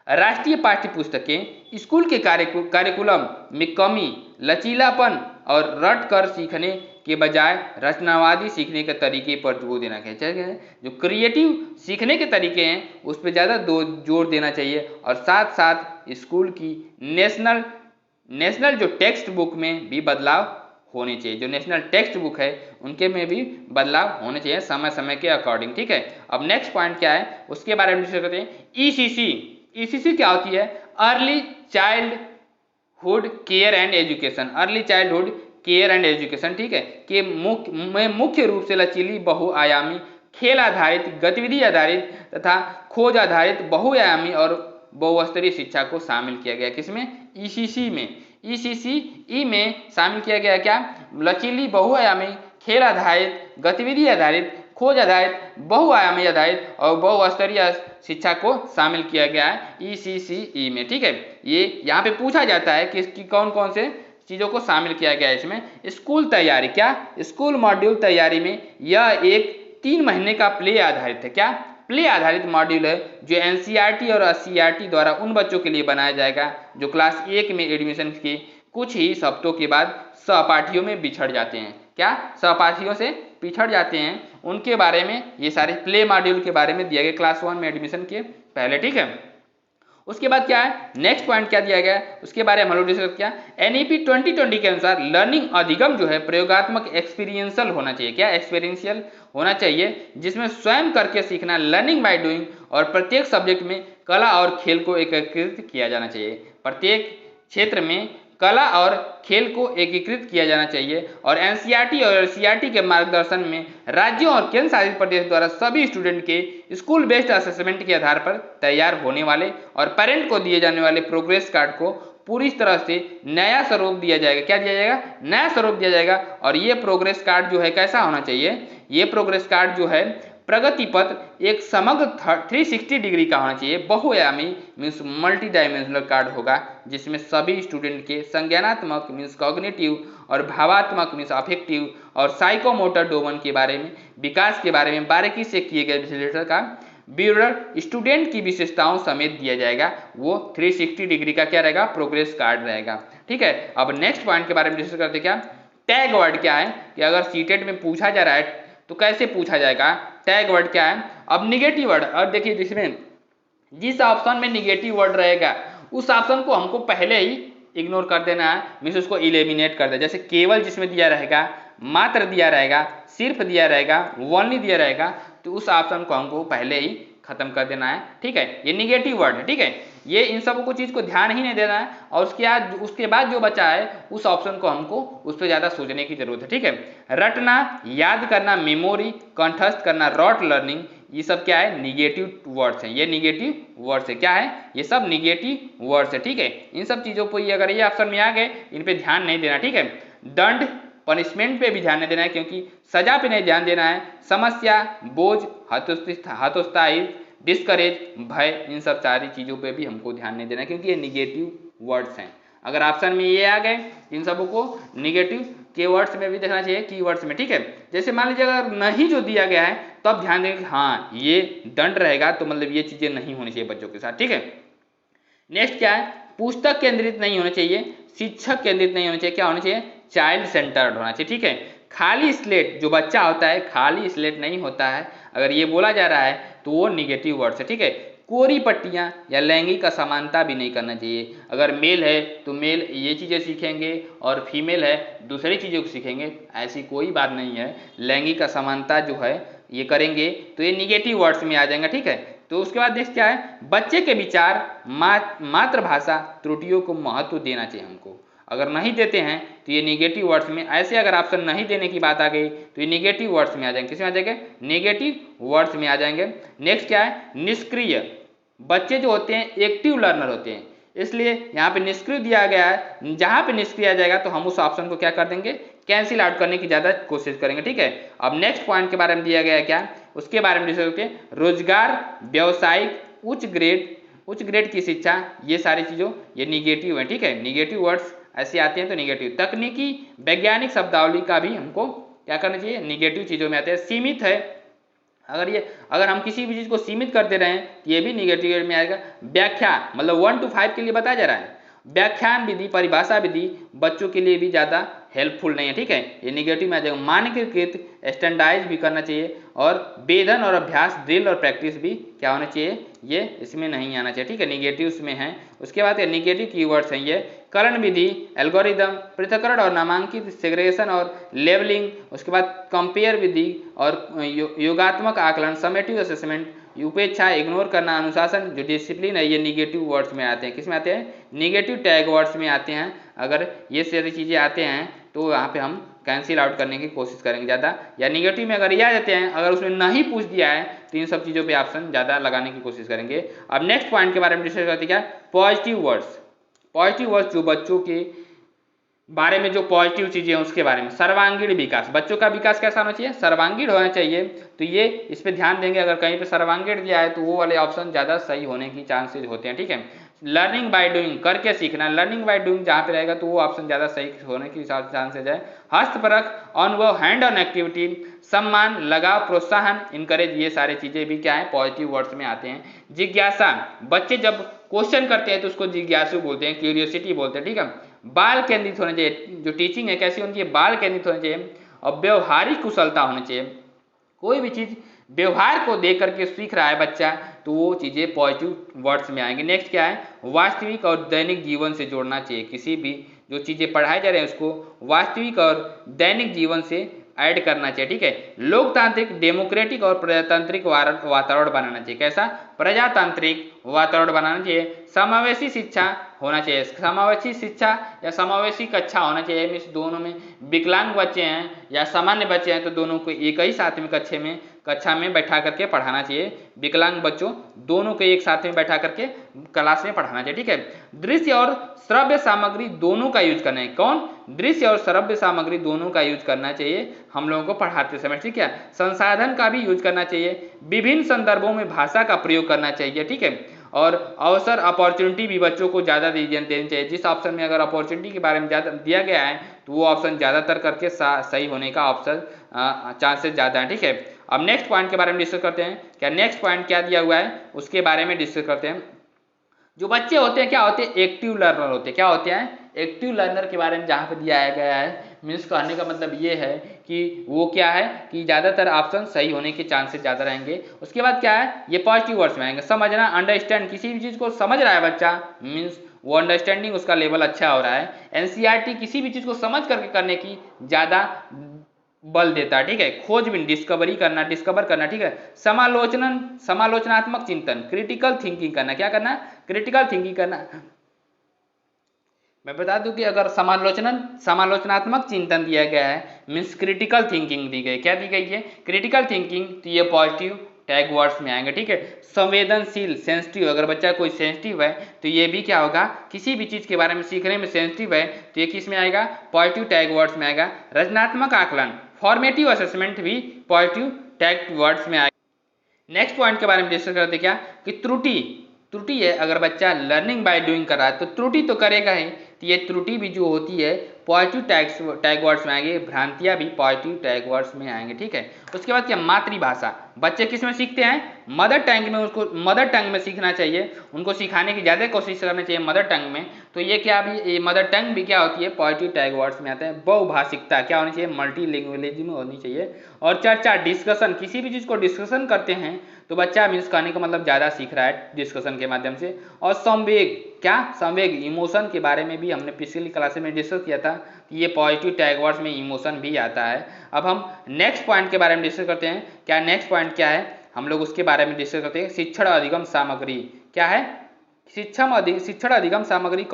राष्ट्रीय पाठ्य पुस्तकें स्कूल के कार्यकुलम में कमी, लचीलापन और रट कर सीखने के बजाय रचनावादी सीखने के तरीके पर जोर देना चाहिए। जो क्रिएटिव सीखने के तरीके हैं उस पर ज़्यादा जोर देना चाहिए और साथ साथ स्कूल की नेशनल जो टेक्स्ट बुक में भी बदलाव होने चाहिए। जो नेशनल टेक्स्ट बुक है उनके में भी बदलाव होने चाहिए समय समय के अकॉर्डिंग। ठीक है, अब नेक्स्ट पॉइंट क्या है उसके बारे में डिस्कस करते हैं। ईसीसी क्या होती है? Early childhood care and education. Early childhood care and education, ठीक है, कि मुख्य रूप से लचीली, बहुआयामी, खेल आधारित, गतिविधि आधारित तथा खोज आधारित बहुआयामी और बहुस्तरीय शिक्षा को शामिल किया गया। किसमें? ईसीसी में। ईसीसी में शामिल किया गया क्या? लचीली, बहुआयामी, खेल आधारित, गतिविधि आधारित, खोज आधारित, बहुआयामी आधारित और बहुस्तरीय शिक्षा को शामिल किया गया है ईसीसी में। ठीक है, ये यहाँ पे पूछा जाता है कि कौन कौन से चीज़ों को शामिल किया गया है इसमें। स्कूल तैयारी, क्या? स्कूल मॉड्यूल तैयारी में यह एक 3 महीने का प्ले आधारित है। क्या? प्ले आधारित मॉड्यूल है जो एनसीईआरटी और सीईआरटी द्वारा उन बच्चों के लिए बनाया जाएगा जो क्लास 1 में एडमिशन के कुछ ही हफ्तों के बाद सहपाठियों में बिछड़ जाते हैं। क्या? सहपाठियों से पिछड़ जाते हैं, उनके बारे में ये सारे प्ले मॉड्यूल के बारे में दिया गया क्लास 1 में एडमिशन के पहले। ठीक है, उसके बाद क्या है, नेक्स्ट पॉइंट क्या दिया गया है उसके बारे में हम लोग डिस्कस किया। एनईपी 2020 के अनुसार लर्निंग अधिगम जो है प्रयोगात्मक एक्सपीरियंशियल होना चाहिए। क्या? एक्सपीरियंशियल होना चाहिए, जिसमें स्वयं करके सीखना, लर्निंग बाय डूइंग, और प्रत्येक सब्जेक्ट में कला और खेल को एकीकृत किया जाना चाहिए। प्रत्येक क्षेत्र में कला और खेल को एकीकृत किया जाना चाहिए और एनसीईआरटी और सीईआरटी के मार्गदर्शन में राज्यों और केंद्र शासित प्रदेश द्वारा सभी स्टूडेंट के स्कूल बेस्ड असेसमेंट के आधार पर तैयार होने वाले और पेरेंट को दिए जाने वाले प्रोग्रेस कार्ड को पूरी तरह से नया स्वरूप दिया जाएगा। क्या दिया जाएगा? नया स्वरूप दिया जाएगा। और ये प्रोग्रेस कार्ड जो है कैसा होना चाहिए? ये प्रोग्रेस कार्ड जो है प्रगति पत्र एक समग्र 360 डिग्री का होना चाहिए, बहुआयामी मीन्स मल्टी डायमेंशनल कार्ड होगा, जिसमें सभी स्टूडेंट के संज्ञानात्मक मीन्स कॉग्निटिव और भावात्मक मीन्स अफेक्टिव और साइकोमोटर डोमेन के बारे में, विकास के बारे में बारीकी से किए गए विश्लेषण का ब्यूरर स्टूडेंट की विशेषताओं समेत दिया जाएगा। वो 360 डिग्री का क्या रहेगा? प्रोग्रेस कार्ड रहेगा। ठीक है, अब नेक्स्ट पॉइंट के बारे में डिस्कस करते। क्या टैग वर्ड क्या है कि अगर सीटेट में पूछा जा रहा है तो कैसे पूछा जाएगा? टैग वर्ड क्या है? अब निगेटिव वर्ड, और देखिए जिसमें जिस ऑप्शन में निगेटिव वर्ड रहेगा उस ऑप्शन को हमको पहले ही इग्नोर कर देना है, मीन्स उसको इलिमिनेट कर दे। जैसे केवल जिसमें दिया रहेगा, मात्र दिया रहेगा, सिर्फ दिया रहेगा, ओनली दिया रहेगा, तो उस ऑप्शन को हमको पहले ही खत्म कर देना है। ठीक है, ये निगेटिव वर्ड है। ठीक है, ये इन सब को चीज़ को ध्यान ही नहीं देना है और उसके बाद जो बचा है उस ऑप्शन को हमको उस पर ज़्यादा सोचने की जरूरत है। ठीक है, रटना, याद करना, मेमोरी, कंठस्थ करना, रॉट लर्निंग, ये सब क्या है? निगेटिव वर्ड्स हैं। ये निगेटिव वर्ड्स है। क्या है? ये सब निगेटिव वर्ड्स है। ठीक है, इन सब चीज़ों पर अगर ये ऑप्शन में आ गए इन पर ध्यान नहीं देना। ठीक है, दंड, पनिशमेंट पे भी ध्यान नहीं देना है, क्योंकि सजा पे नहीं ध्यान देना है। समस्या, बोझ, हतोत्साहित, डिस्करेज, भय, इन सब सारी चीज़ों पे भी हमको ध्यान नहीं देना है, क्योंकि ये निगेटिव वर्ड्स हैं। अगर ऑप्शन में ये आ गए इन सबों को निगेटिव के वर्ड्स में भी देखना चाहिए, की वर्ड्स में। ठीक है, जैसे मान लीजिए अगर नहीं जो दिया गया है तो अब ध्यान देंगे हाँ ये दंड रहेगा, तो मतलब ये चीज़ें नहीं होनी चाहिए बच्चों के साथ। ठीक है, नेक्स्ट क्या है? पुस्तक केंद्रित नहीं होना चाहिए, शिक्षक केंद्रित नहीं होना चाहिए। क्या होना चाहिए? चाइल्ड सेंटर्ड होना चाहिए। ठीक है, खाली स्लेट जो बच्चा होता है, खाली स्लेट नहीं होता है, अगर ये बोला जा रहा है तो वो निगेटिव वर्ड्स है। ठीक है, कोरी पट्टियाँ या लैंगिक असमानता भी नहीं करना चाहिए। अगर मेल है तो मेल ये चीज़ें सीखेंगे और फीमेल है दूसरी चीज़ों को सीखेंगे, ऐसी कोई बात नहीं है। लैंगिक असमानता जो है ये करेंगे तो ये निगेटिव वर्ड्स में आ जाएंगे। ठीक है, तो उसके बाद नेक्स्ट क्या है? बच्चे के विचार, मातृभाषा त्रुटियों को महत्व देना चाहिए हमको। अगर नहीं देते हैं तो ये निगेटिव वर्ड्स में, ऐसे अगर ऑप्शन नहीं देने की बात आ गई तो ये निगेटिव वर्ड्स में आ जाएंगे। किस में आ जाएंगे? निगेटिव वर्ड्स में आ जाएंगे। नेक्स्ट क्या है? निष्क्रिय, बच्चे जो होते हैं एक्टिव लर्नर होते हैं। इसलिए यहाँ पे निष्क्रिय दिया गया है, जहाँ पे निष्क्रिय आ जाएगा तो हम उस ऑप्शन को क्या कर देंगे, कैंसिल आउट करने की ज़्यादा कोशिश करेंगे। ठीक है, अब नेक्स्ट पॉइंट के बारे में दिया गया है क्या, उसके बारे में डिस्कस करते हैं। रोजगार, व्यावसायिक, उच्च ग्रेड की शिक्षा, ये सारी चीज़ों ये निगेटिव है। ठीक है, निगेटिव वर्ड्स ऐसे आते हैं तो निगेटिव। तकनीकी वैज्ञानिक शब्दावली का भी हमको क्या करना चाहिए, निगेटिव चीज़ों में आते हैं। सीमित है, अगर हम किसी भी चीज़ को सीमित कर दे रहे हैं तो ये भी निगेटिव में आएगा। व्याख्या मतलब 1 to 5 के लिए बताया जा रहा है। व्याख्यान विधि, परिभाषा विधि बच्चों के लिए भी ज़्यादा हेल्पफुल नहीं है। ठीक है, ये निगेटिव में आ जाएगा। मानकीकृत, स्टैंडर्डाइज भी करना चाहिए, और वेधन और अभ्यास, ड्रिल और प्रैक्टिस भी क्या होना चाहिए, ये इसमें नहीं आना चाहिए। ठीक है, निगेटिव्स में है। उसके बाद निगेटिव कीवर्ड्स हैं ये, करण विधि, एल्गोरिदम, पृथक्करण और नामांकित, सेग्रेगेशन और लेबलिंग। उसके बाद कंपेयर विधि और योगात्मक आकलन, समेटिव असेसमेंट, उपेक्षा, इग्नोर करना, अनुशासन, जो डिसिप्लिन है, ये निगेटिव वर्ड्स में आते हैं। किस में आते हैं, निगेटिव टैग वर्ड्स में आते हैं। अगर ये सारी चीज़ें आते हैं तो यहाँ पे हम कैंसिल आउट करने की कोशिश करेंगे ज़्यादा, या निगेटिव में अगर ये आ जाते हैं, अगर उसमें नहीं पूछ दिया है तो इन सब चीज़ों पे ऑप्शन ज़्यादा लगाने की कोशिश करेंगे। अब नेक्स्ट पॉइंट के बारे में डिस्कस करते हैं क्या, पॉजिटिव वर्ड्स। पॉजिटिव वर्ड्स जो बच्चों के बारे में जो पॉजिटिव चीज़ें हैं उसके बारे में। सर्वांगीण विकास, बच्चों का विकास कैसा होना चाहिए, सर्वांगीण होना चाहिए। तो ये इस पे ध्यान देंगे, अगर कहीं पे सर्वांगीण दिया है तो वो वाले ऑप्शन ज़्यादा सही होने की चांसेस होते हैं। ठीक है, लर्निंग बाय डूइंग, करके सीखना, लर्निंग बाय डूइंग जहाँ पे रहेगा तो वो ऑप्शन ज़्यादा सही होने की चांसेज है। हस्तपरक, अनुभव, हैंड ऑन एक्टिविटी, सम्मान, लगाव, प्रोत्साहन, इनकरेज, ये सारी चीज़ें भी क्या है, पॉजिटिव वर्ड्स में आते हैं। जिज्ञासा, बच्चे जब क्वेश्चन करते हैं तो उसको जिज्ञासु बोलते हैं, क्यूरियोसिटी बोलते हैं। ठीक है, बाल केंद्रित होना चाहिए, जो टीचिंग है कैसी होनी चाहिए, बाल केंद्रित होना चाहिए। और व्यवहारिक कुशलता होनी चाहिए, कोई भी चीज़ व्यवहार को देख करके सीख रहा है बच्चा तो वो चीज़ें पॉजिटिव वर्ड्स में आएंगे। नेक्स्ट क्या है, वास्तविक और दैनिक जीवन से जोड़ना चाहिए। किसी भी जो चीज़ें पढ़ाई जा रहे हैं उसको वास्तविक और दैनिक जीवन से ऐड करना चाहिए। ठीक है, लोकतांत्रिक, डेमोक्रेटिक और प्रजातांत्रिक वातावरण बनाना चाहिए। कैसा, प्रजातांत्रिक वातावरण बनाना चाहिए। समावेशी शिक्षा होना चाहिए, समावेशी शिक्षा या समावेशी कक्षा होना चाहिए। मीन्स दोनों में विकलांग बच्चे हैं या सामान्य बच्चे हैं तो दोनों को एक ही साथ में कक्षा में बैठा करके पढ़ाना चाहिए। विकलांग बच्चों दोनों को एक साथ में बैठा करके क्लास में पढ़ाना चाहिए। ठीक है, दृश्य और श्रव्य सामग्री दोनों का यूज करना है। कौन, दृश्य और श्रव्य सामग्री दोनों का यूज करना चाहिए हम लोगों को पढ़ाते समय। ठीक है, संसाधन का भी यूज करना चाहिए। विभिन्न संदर्भों में भाषा का प्रयोग करना चाहिए। ठीक है, और अवसर, अपॉर्चुनिटी भी बच्चों को ज़्यादा देनी चाहिए। जिस ऑप्शन में अगर अपॉर्चुनिटी के बारे में ज़्यादा दिया गया है तो वो ऑप्शन ज़्यादातर करके सही होने का ऑप्शन चांसेस ज़्यादा है। ठीक है, अब नेक्स्ट पॉइंट के बारे में डिस्कस करते हैं। क्या नेक्स्ट पॉइंट क्या दिया हुआ है उसके बारे में डिस्कस करते हैं। जो बच्चे होते हैं क्या होते हैं, एक्टिव लर्नर होते हैं। क्या होते हैं, एक्टिव लर्नर के बारे में जहाँ पे दिया गया है, मीन्स कहने का मतलब ये है कि वो क्या है कि ज़्यादातर ऑप्शन सही होने के चांसेस ज़्यादा रहेंगे। उसके बाद क्या है, ये पॉजिटिव वर्ड्स में आएंगे। समझना, अंडरस्टैंड, किसी भी चीज़ को समझ रहा है बच्चा, मीन्स वो अंडरस्टैंडिंग उसका लेवल अच्छा हो रहा है। एनसीईआरटी, किसी भी चीज़ को समझ करके करने की ज़्यादा बल देता है। ठीक है, खोजबीन, डिस्कवर करना। ठीक है, समालोचनात्मक चिंतन, क्रिटिकल थिंकिंग करना। क्या करना, क्रिटिकल थिंकिंग करना। मैं बता दूं कि अगर समालोचनात्मक चिंतन दिया गया है मीन्स क्रिटिकल थिंकिंग दी गई, क्या दी गई है, क्रिटिकल थिंकिंग, तो ये पॉजिटिव टैग वर्ड्स में आएंगे। ठीक है, संवेदनशील, सेंसिटिव, अगर बच्चा कोई सेंसिटिव है तो ये भी क्या होगा, किसी भी चीज़ के बारे में सीखने में सेंसिटिव है तो ये किस में आएगा, पॉजिटिव टैग वर्ड्स में आएगा। रचनात्मक आकलन, फॉर्मेटिव असेसमेंट भी पॉजिटिव टैग वर्ड्स में आएगा। नेक्स्ट पॉइंट के बारे में डिस्कस करते क्या कि त्रुटि है, अगर बच्चा लर्निंग बाय डूइंग कर रहा है तो त्रुटि तो करेगा ही, तो ये त्रुटि भी जो होती है पॉजिटिव टैग वर्ड्स में आएंगे। भ्रांतियाँ भी पॉजिटिव टैग वर्ड्स में आएंगे। ठीक है, उसके बाद क्या, मातृभाषा, बच्चे किस में सीखते हैं, मदर टंग में। उसको मदर टंग में सीखना चाहिए, उनको सिखाने की ज़्यादा कोशिश करनी चाहिए मदर टंग में। तो ये क्या भी, ये मदर टंग भी क्या होती है, पॉजिटिव टैग वर्ड्स में आते हैं। बहुभाषिकता क्या होनी चाहिए, मल्टीलैंग्वेज में होनी चाहिए। और चर्चा, डिस्कशन, किसी भी चीज़ को डिस्कशन करते हैं तो बच्चा मीन्स कहने का मतलब ज़्यादा सीख रहा है डिस्कशन के माध्यम से। और संवेग, क्या, संवेग, इमोशन के बारे में भी हमने पिछली क्लास में डिस्कस किया था कि ये पॉजिटिव टैग वर्ड्स में इमोशन भी आता है। अब हम नेक्स्ट पॉइंट के बारे में डिस्कस करते हैं। क्या नेक्स्ट पॉइंट क्या है, हम लोग उसके बारे में डिस्कस करते हैं। शिक्षण अधिगम सामग्री क्या है, शिक्षण अधिगम सामग्री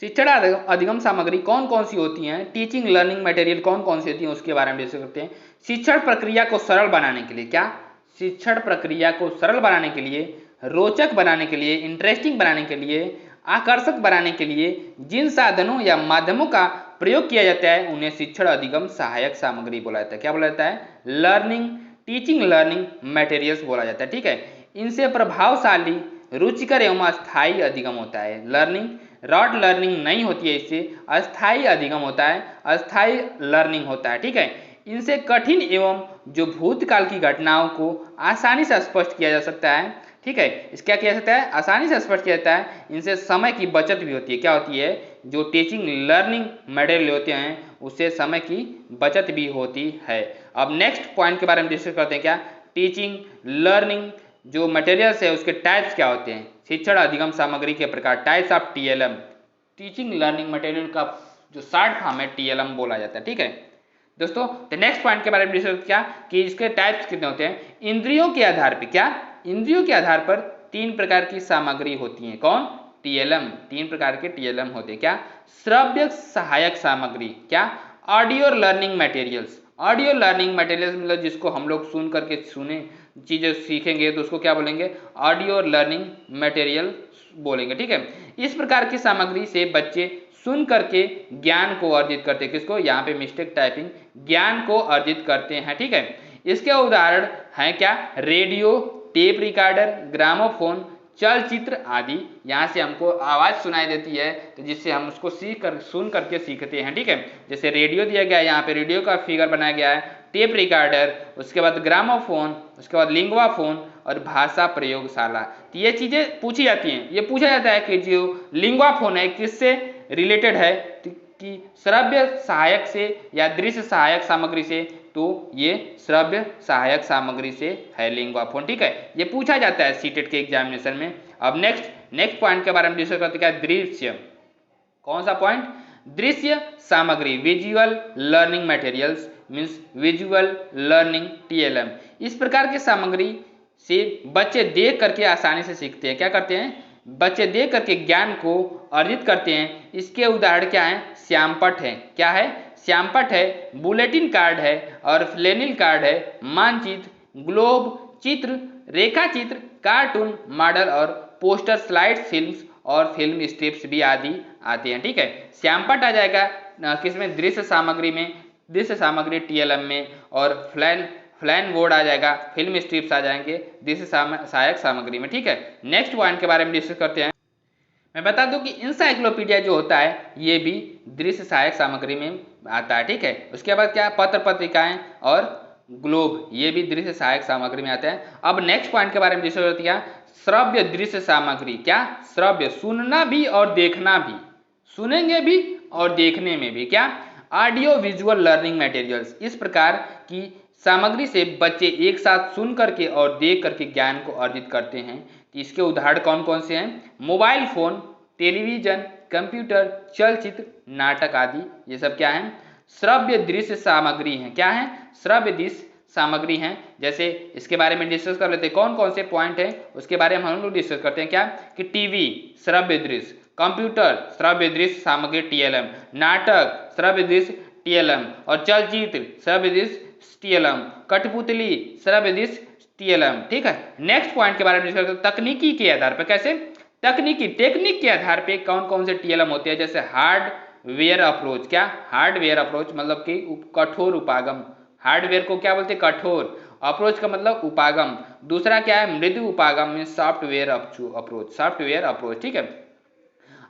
शिक्षण अधिगम सामग्री कौन कौन सी होती हैं, टीचिंग लर्निंग मटेरियल कौन कौन सी होती हैं उसके बारे में डिस्कस करते हैं। शिक्षण प्रक्रिया को सरल बनाने के लिए, क्या, शिक्षण प्रक्रिया को सरल बनाने के लिए, रोचक बनाने के लिए, इंटरेस्टिंग बनाने के लिए आकर्षक बनाने के लिए जिन साधनों या माध्यमों का प्रयोग किया जाता है उन्हें शिक्षण अधिगम सहायक सामग्री बोला जाता है। क्या बोला जाता है? लर्निंग टीचिंग लर्निंग मटेरियल्स बोला जाता है। ठीक है, इनसे प्रभावशाली रुचिकर एवं अस्थायी अधिगम होता है। लर्निंग रॉट लर्निंग नहीं होती है, इससे अस्थायी अधिगम होता है, अस्थायी लर्निंग होता है। ठीक है, इनसे कठिन एवं जो भूतकाल की घटनाओं को आसानी से स्पष्ट किया जा सकता है। ठीक है, इस क्या किया जाता है? आसानी से स्पष्ट किया जाता है। इनसे समय की बचत भी होती है। क्या होती है? जो टीचिंग लर्निंग मटेरियल होते हैं उससे समय की बचत भी होती है। अब नेक्स्ट पॉइंट के बारे में डिस्कस करते हैं। क्या? टीचिंग लर्निंग जो मटेरियल्स है उसके टाइप्स क्या होते हैं? शिक्षण अधिगम सामग्री के प्रकार, types of TLM, teaching learning material का जो शॉर्ट फॉर्म है टीएलएम बोला जाता है। ठीक है दोस्तों, तो नेक्स्ट पॉइंट के बारे में डिस्कस क्या कि इसके टाइप्स कितने होते हैं? इंद्रियों के आधार पर, क्या इंद्रियों के आधार पर 3 प्रकार की सामग्री होती है। कौन? टीएलएम, 3 प्रकार के टीएलएम होते हैं। क्या? श्रव्य सहायक सामग्री, क्या? Audio learning materials, audio learning materials मतलब जिसको हम लोग सुन करके सुने चीजें सीखेंगे तो उसको क्या बोलेंगे? ऑडियो लर्निंग मटेरियल बोलेंगे। ठीक है, इस प्रकार की सामग्री से बच्चे सुन करके ज्ञान को अर्जित करते हैं। किसको? यहाँ पे मिस्टेक टाइपिंग, ज्ञान को अर्जित करते हैं। ठीक है, इसके उदाहरण हैं क्या? रेडियो, टेप रिकॉर्डर, ग्रामोफोन, चलचित्र आदि। यहाँ से हमको आवाज सुनाई देती है तो जिससे हम उसको सुन करके सीखते हैं। ठीक है, जैसे रेडियो दिया गया है, यहाँ पे रेडियो का फिगर बनाया गया है, टेप रिकॉर्डर, उसके बाद ग्रामोफोन, उसके बाद लिंगवा फोन और भाषा प्रयोगशाला। तो ये चीजें पूछी जाती हैं। ये पूछा जाता है कि जो लिंगवा फोन है किससे रिलेटेड है? कि श्रव्य सहायक से या दृश्य सहायक सामग्री से? तो ये श्रव्य सहायक सामग्री से है लिंगवा फोन। ठीक है, ये पूछा जाता है सीटेट के एग्जामिनेशन में। अब नेक्स्ट पॉइंट के बारे में डिस्कस करते हैं। क्या? दृश्य, कौन सा पॉइंट? दृश्य सामग्री, visual learning materials means visual learning TLM. इस प्रकार की सामग्री से बच्चे देख करके आसानी से सीखते हैं। क्या करते हैं? बच्चे देख करके ज्ञान को अर्जित करते हैं। इसके उदाहरण क्या है? श्यामपट्ट है। क्या है? श्यामपट्ट है, बुलेटिन कार्ड है और फ्लैनिल कार्ड है, मानचित्र, ग्लोब चित्र, रेखा चित्र, कार्टून मॉडल और पोस्टर, स्लाइड फिल्म्स और फिल्म स्ट्रिप्स भी आदि आते हैं। ठीक है, श्यामपट्ट आ जाएगा किसमें? दृश्य सामग्री में, दृश्य सामग्री टीएलएम में, और फ्लैन बोर्ड आ जाएगा, फिल्म स्ट्रिप्स आ जाएंगे दृश्य सहायक सामग्री में। ठीक है, नेक्स्ट पॉइंट के बारे में डिस्कस करते हैं। मैं बता दूं कि इंसाइक्लोपीडिया जो होता है ये भी दृश्य सहायक सामग्री में आता है। ठीक है, उसके बाद क्या? पत्र पत्रिकाएं और ग्लोब, ये भी दृश्य सहायक सामग्री में आते हैं। अब नेक्स्ट पॉइंट के बारे में डिस्कस करते हैं। श्रव्य दृश्य सामग्री, क्या? श्रव्य, सुनना भी और देखना भी, सुनेंगे भी और देखने में भी। क्या? ऑडियो विजुअल लर्निंग मटेरियल्स, इस प्रकार की सामग्री से बच्चे एक साथ सुन करके और देख करके ज्ञान को अर्जित करते हैं। इसके उदाहरण कौन कौन से हैं? मोबाइल फोन, टेलीविजन, कंप्यूटर, चलचित्र, नाटक आदि। ये सब क्या है? श्रव्य दृश्य सामग्री हैं। क्या है? श्रव्य दृश्य सामग्री हैं। जैसे इसके बारे में डिस्कस कर लेते हैं, कौन कौन से पॉइंट हैं उसके बारे में हम लोग डिस्कस करते हैं। क्या? कि टीवी श्रव्य दृश्य, कंप्यूटर श्रव्य दृश्य सामग्री टीएलएम, नाटक श्रव्य दृश्य टीएलएम, और चलचित्र श्रव्य दृश्य टीएलएम, कठपुतली श्रव्य दृश्य टीएलएम। ठीक है, नेक्स्ट पॉइंट के बारे में डिस्कस करते हैं। तकनीकी के आधार पर, कैसे? तकनीकी टेक्निक के आधार पे कौन कौन से टीएलएम होते हैं? जैसे हार्डवेयर अप्रोच। क्या? हार्डवेयर अप्रोच मतलब कि कठोर उपागम, हार्डवेयर को क्या बोलते हैं? कठोर, अप्रोच का मतलब उपागम। दूसरा क्या है? मृदु उपागम में सॉफ्टवेयर अप्रोच, सॉफ्टवेयर अप्रोच। ठीक है,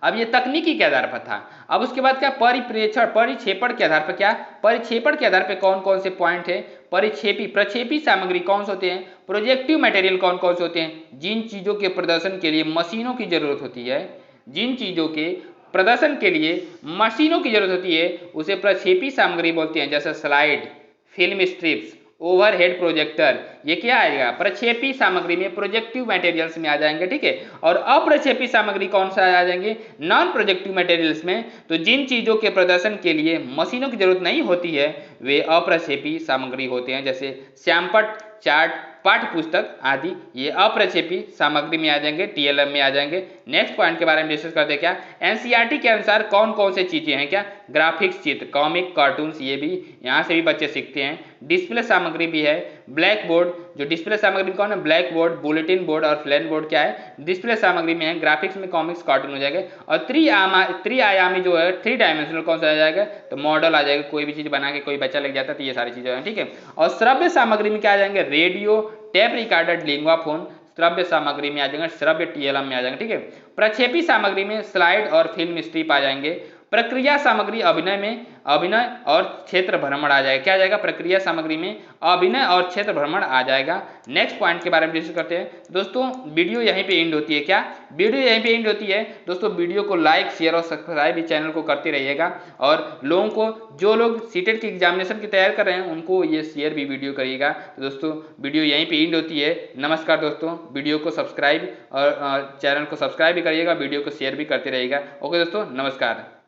अब ये तकनीकी के आधार पर था। अब उसके बाद क्या? परिप्रेक्षण, परिक्षेपण के आधार पर। क्या? परिक्षेपण के आधार पर कौन कौन से पॉइंट है? प्रक्षेपी सामग्री कौन से होते हैं? प्रोजेक्टिव मटेरियल कौन कौन से होते हैं? जिन चीजों के प्रदर्शन के लिए मशीनों की जरूरत होती है, जिन चीजों के प्रदर्शन के लिए मशीनों की जरूरत होती है उसे प्रक्षेपी सामग्री बोलते हैं। जैसे slide, film strips, overhead projector, ये क्या आएगा? प्रक्षेपी सामग्री में, प्रोजेक्टिव मटेरियल्स में आ जाएंगे। ठीक है, और अप्रक्षेपी सामग्री कौन सा आ जाएंगे? नॉन प्रोजेक्टिव मटेरियल्स में। तो जिन चीजों के प्रदर्शन के लिए मशीनों की जरूरत नहीं होती है वे अप्रक्षेपी सामग्री होते हैं। जैसे श्यामपट्ट चार्ट पाठ्य पुस्तक आदि ये अप्रक्षेपी सामग्री में आ जाएंगे, टीएलएम में आ जाएंगे। नेक्स्ट पॉइंट के बारे में डिस्कस करते हैं क्या, एनसीईआरटी के अनुसार कौन कौन से चीजें हैं क्या, ग्राफिक्स, चित्र, कॉमिक, कार्टून्स, ये भी यहाँ से भी बच्चे सीखते हैं। डिस्प्ले सामग्री भी है, ब्लैक बोर्ड, जो डिस्प्ले सामग्री कौन है, ब्लैक बोर्ड, बुलेटिन बोर्ड और फ्लैन बोर्ड क्या है, डिस्प्ले सामग्री में है। ग्राफिक्स में कॉमिक्स, कार्टून हो जाएगा। और त्रिआयामी जो है, 3 डायमेंशनल कौन सा आ जाएगा, तो मॉडल आ जाएगा, कोई भी चीज बना के कोई बच्चा लग जाता है, तो ये सारी चीजें हैं, ठीक है। और श्रव्य सामग्री में क्या आ जाएंगे, radio, tape recorder, lingua phone, श्रव्य सामग्री में आ जाएंगे, श्रव्य टीएलएम में आ जाएंगे, ठीक है। प्रक्षेपी सामग्री में स्लाइड और फिल्म स्ट्रिप आ जाएंगे। प्रक्रिया सामग्री अभिनय में अभिनय और क्षेत्र भ्रमण आ जाएगा, क्या आ जाएगा, प्रक्रिया सामग्री में अभिनय और क्षेत्र भ्रमण आ जाएगा। नेक्स्ट पॉइंट के बारे में डिस्कस करते हैं दोस्तों। वीडियो यहीं पे एंड होती है, क्या वीडियो यहीं पे एंड होती है दोस्तों। वीडियो को लाइक, शेयर और सब्सक्राइब भी चैनल को करते रहिएगा, और लोगों को, जो लोग सीटेट की एग्जामिनेशन की तैयारी कर रहे हैं उनको ये शेयर भी वीडियो करिएगा। तो दोस्तों वीडियो यहीं पे एंड होती है। नमस्कार दोस्तों, वीडियो को सब्सक्राइब और चैनल को सब्सक्राइब भी करिएगा, वीडियो को शेयर भी करते रहिएगा। ओके दोस्तों, नमस्कार।